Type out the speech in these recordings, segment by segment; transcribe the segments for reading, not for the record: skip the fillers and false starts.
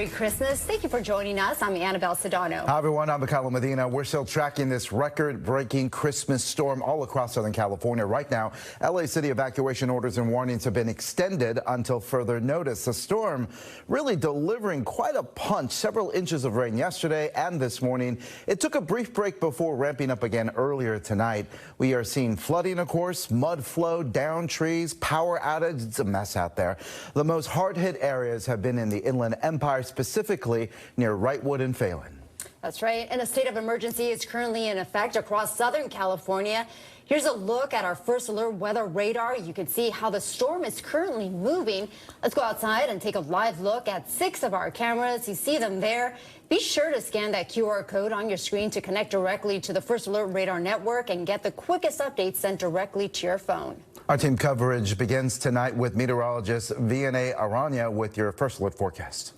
Merry Christmas. Thank you for joining us. I'm Annabelle Sedano. Hi, everyone. I'm Mikhail Medina. We're still tracking this record-breaking Christmas storm all across Southern California. Right now, LA City evacuation orders and warnings have been extended until further notice. The storm really delivering quite a punch. Several inches of rain yesterday and this morning. It took a brief break before ramping up again earlier tonight. We are seeing flooding, of course, mud flow, down trees, power outage. It's a mess out there. The most hard-hit areas have been in the Inland Empire, specifically near Wrightwood and Phelan. That's right. And a state of emergency is currently in effect across Southern California. Here's a look at our first alert weather radar. You can see how the storm is currently moving. Let's go outside and take a live look at 6 of our cameras. You see them there. Be sure to scan that QR code on your screen to connect directly to the First Alert Radar Network and get the quickest updates sent directly to your phone. Our team coverage begins tonight with meteorologist Vianney Arana with your First Alert forecast.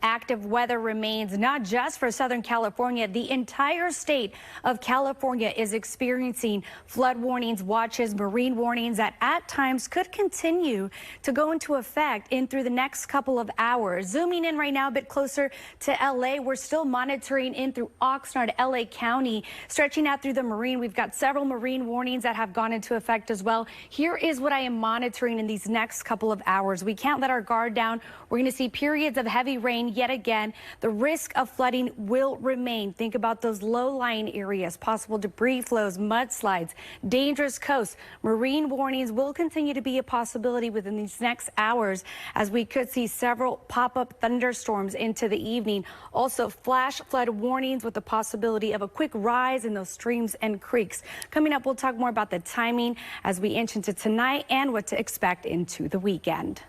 Active weather remains not just for Southern California. The entire state of California is experiencing flood warnings, watches, marine warnings that at times could continue to go into effect in through the next couple of hours. Zooming in right now a bit closer to LA, we're still monitoring in through Oxnard, LA County, stretching out through the marine. We've got several marine warnings that have gone into effect as well. Here is what I am monitoring in these next couple of hours. We can't let our guard down. We're going to see periods of heavy rain yet again. The risk of flooding will remain. Think about those low-lying areas, possible debris flows, mudslides, dangerous coasts. Marine warnings will continue to be a possibility within these next hours, as we could see several pop-up thunderstorms into the evening. Also, flash flood warnings with the possibility of a quick rise in those streams and creeks. Coming up, we'll talk more about the timing as we inch into tonight and what to expect into the weekend.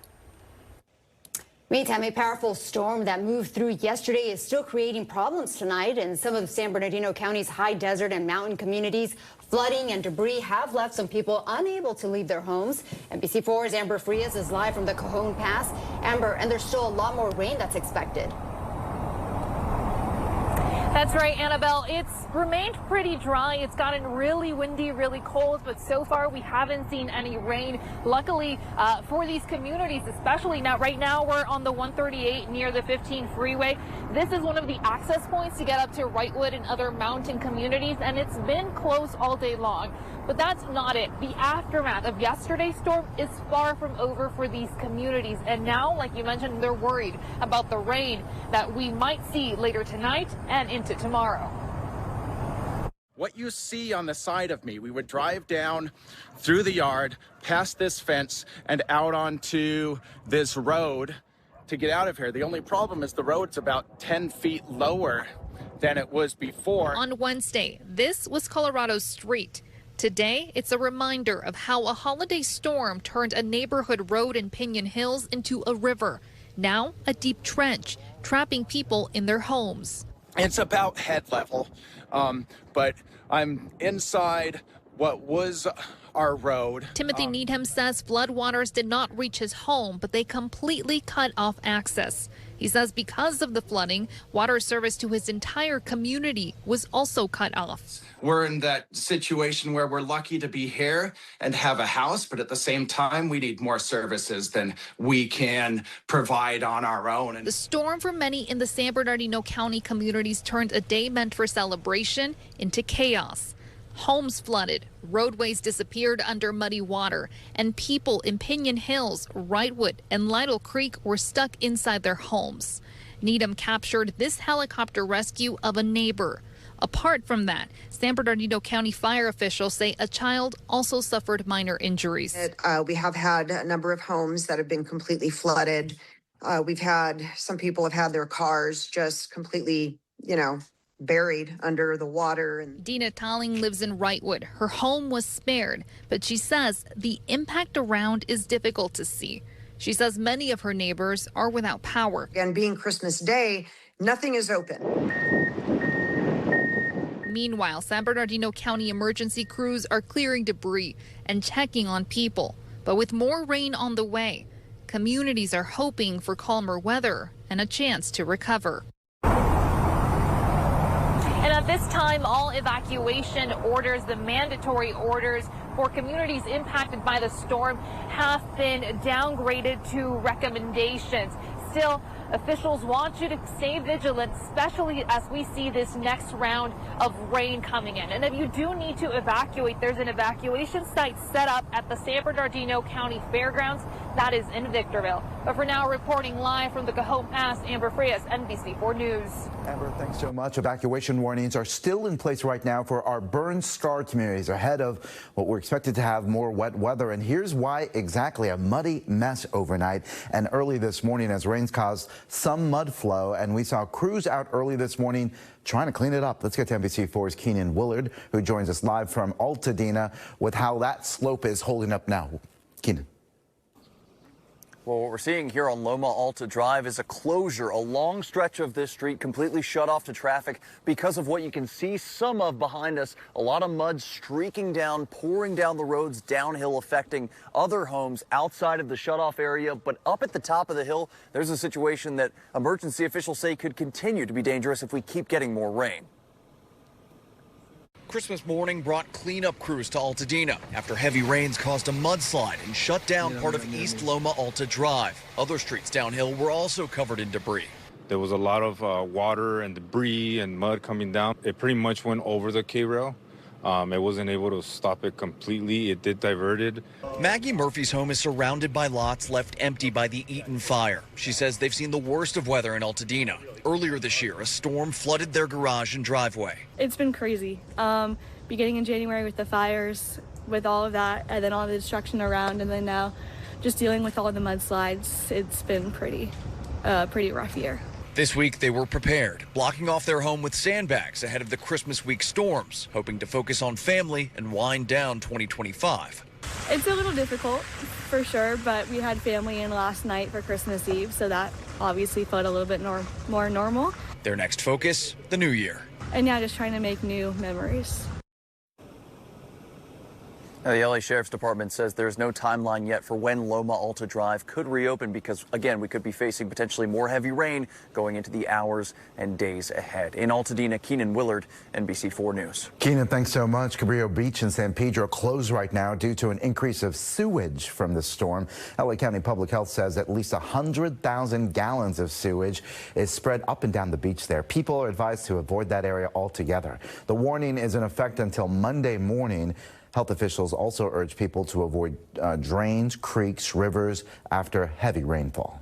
Meantime, a powerful storm that moved through yesterday is still creating problems tonight in some of San Bernardino County's high desert and mountain communities. Flooding and debris have left some people unable to leave their homes. NBC4's Amber Frias is live from the Cajon Pass. Amber, and there's still a lot more rain that's expected. That's right, Annabelle. It's remained pretty dry. It's gotten really windy, really cold, but so far we haven't seen any rain. Luckily for these communities, especially now, right now we're on the 138 near the 15 freeway. This is one of the access points to get up to Wrightwood and other mountain communities, and it's been closed all day long. But that's not it. The aftermath of yesterday's storm is far from over for these communities. And now, like you mentioned, they're worried about the rain that we might see later tonight and into tomorrow. What you see on the side of me, we would drive down through the yard, past this fence, and out onto this road to get out of here. The only problem is the road's about 10 feet lower than it was before. On Wednesday, this was Colorado's street. Today, it's a reminder of how a holiday storm turned a neighborhood road in Piñon Hills into a river. Now, a deep trench, trapping people in their homes. It's about head level, but I'm inside what was our road. Timothy Needham says floodwaters did not reach his home, but they completely cut off access. He says because of the flooding, water service to his entire community was also cut off. We're in that situation where we're lucky to be here and have a house, but at the same time, we need more services than we can provide on our own. The storm for many in the San Bernardino County communities turned a day meant for celebration into chaos. Homes flooded, roadways disappeared under muddy water, and people in Piñon Hills, Wrightwood, and Lytle Creek were stuck inside their homes. Needham captured this helicopter rescue of a neighbor. Apart from that, San Bernardino County fire officials say a child also suffered minor injuries. We have had a number of homes that have been completely flooded. We've had some people have had their cars just completely, buried under the water. Dina Talling lives in Wrightwood. Her home was spared, but she says the impact around is difficult to see. She says many of her neighbors are without power. And being Christmas Day, nothing is open. Meanwhile, San Bernardino County emergency crews are clearing debris and checking on people. But with more rain on the way, communities are hoping for calmer weather and a chance to recover. And at this time, all evacuation orders, the mandatory orders for communities impacted by the storm, have been downgraded to recommendations. still, officials want you to stay vigilant, especially as we see this next round of rain coming in. And if you do need to evacuate, there's an evacuation site set up at the San Bernardino County Fairgrounds. That is in Victorville. But for now, reporting live from the Cajon Pass, Amber Frias, NBC4 News. Amber, thanks so much. Evacuation warnings are still in place right now for our burn-scarred communities ahead of what we're expected to have more wet weather. And here's why exactly: a muddy mess overnight and early this morning as rains caused some mud flow. And we saw crews out early this morning trying to clean it up. Let's get to NBC4's Keenan Willard, who joins us live from Altadena with how that slope is holding up now. Keenan. Well, what we're seeing here on Loma Alta Drive is a closure. A long stretch of this street completely shut off to traffic because of what you can see some of behind us. A lot of mud streaking down, pouring down the roads downhill, affecting other homes outside of the shutoff area. But up at the top of the hill, there's a situation that emergency officials say could continue to be dangerous if we keep getting more rain. Christmas morning brought cleanup crews to Altadena after heavy rains caused a mudslide and shut down part of East Loma Alta Drive. Other streets downhill were also covered in debris. There was a lot of water and debris and mud coming down. It pretty much went over the K-rail. It wasn't able to stop it completely. It did diverted. Maggie Murphy's home is surrounded by lots left empty by the Eaton fire. She says they've seen the worst of weather in Altadena. Earlier this year, a storm flooded their garage and driveway. It's been crazy. Beginning in January with the fires, with all of that, and then all the destruction around, and then now just dealing with all the mudslides. It's been pretty rough year. This week, they were prepared, blocking off their home with sandbags ahead of the Christmas week storms, hoping to focus on family and wind down 2025. It's a little difficult, for sure, but we had family in last night for Christmas Eve, so that obviously felt a little bit more normal. Their next focus, the new year. And yeah, just trying to make new memories. The LA Sheriff's Department says there's no timeline yet for when Loma Alta Drive could reopen because, again, we could be facing potentially more heavy rain going into the hours and days ahead. In Altadena, Keenan Willard, NBC4 News. Keenan, thanks so much. Cabrillo Beach and San Pedro closed right now due to an increase of sewage from the storm. LA County Public Health says at least 100,000 gallons of sewage is spread up and down the beach there. People are advised to avoid that area altogether. The warning is in effect until Monday morning. Health officials also urge people to avoid drains, creeks, rivers after heavy rainfall.